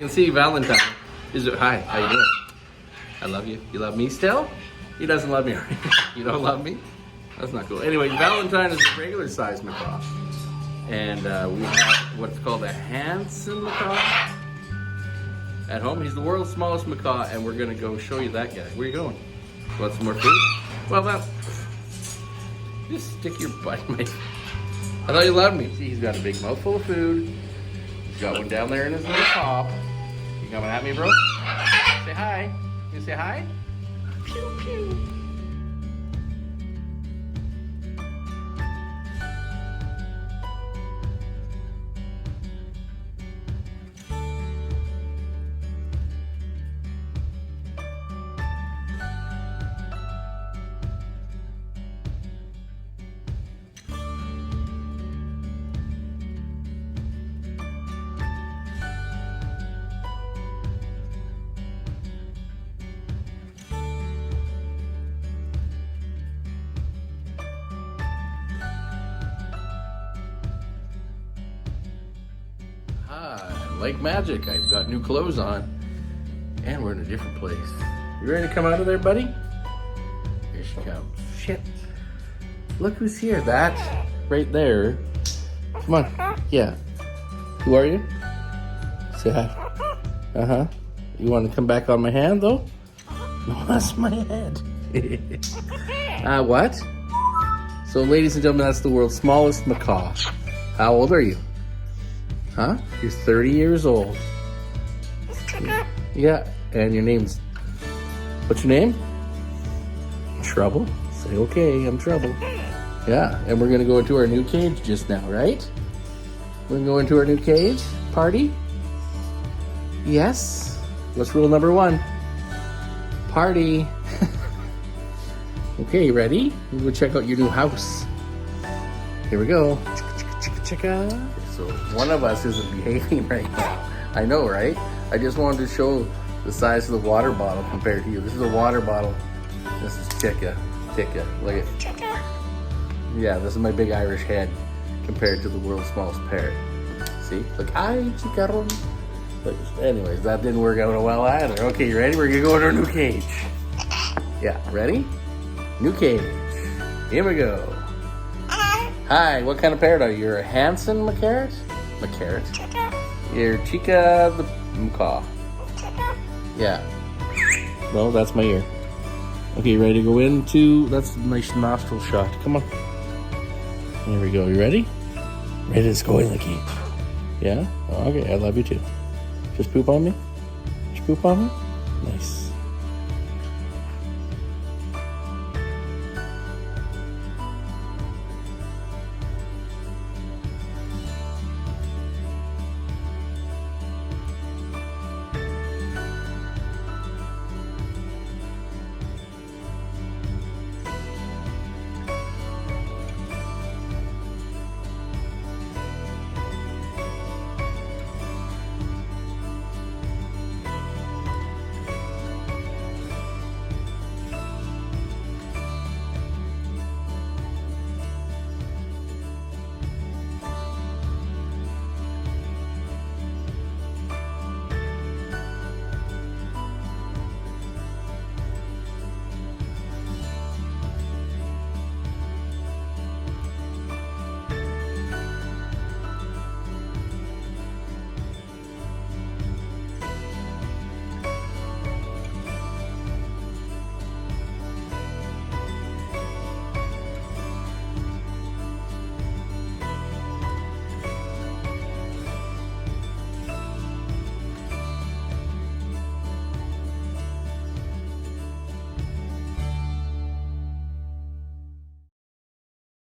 You can see Valentine is it? Hi, how you doing? I love you. You love me still? He doesn't love me. You don't love me? That's not cool. Anyway, Valentine is a regular size macaw. And we have what's called a Hanson macaw at home. He's the world's smallest macaw, and we're gonna go show you that guy. Where you going? Want some more food? Well, just stick your butt in my... I thought you loved me. See, he's got a big mouthful of food. He's got one down there in his little top. You coming at me, bro? Say hi. You say hi? Pew, pew. Like magic, I've got new clothes on and we're in a different place. You ready to come out of there, buddy? Here she comes. Shit. Look who's here. That right there. Come on. Yeah. Who are you? Say hi. Uh-huh. You want to come back on my hand though? No, that's my head. What? So ladies and gentlemen, that's the world's smallest macaw. How old are you? Huh? You're 30 years old. Yeah, and your name's... What's your name? Trouble? Say, okay, I'm Trouble. Yeah, and we're gonna go into our new cage just now, right? We're gonna go into our new cage? Party? Yes? What's rule number 1? Party. Okay, ready? We're gonna check out your new house. Here we go. Chicka. So one of us isn't behaving right now. I know, right? I just wanted to show the size of the water bottle compared to you. This is a water bottle. This is Chicka. Chicka. Look at Chicka. Yeah, this is my big Irish head compared to the world's smallest parrot. See? Look, hi, Chicka. But anyways, that didn't work out well either. Okay, you ready? We're gonna go into our new cage. Yeah, ready? New cage. Here we go. Hi, what kind of parrot are you? You're a Hanson macaw? Macaw? You're Chica the macaw. Yeah. No, that's my ear. Okay, you ready to go into... That's a nice nostril shot. Come on. There we go. You ready? Ready? Let's go in the cage. Yeah? Okay, I love you too. Just poop on me? Just poop on me? Nice.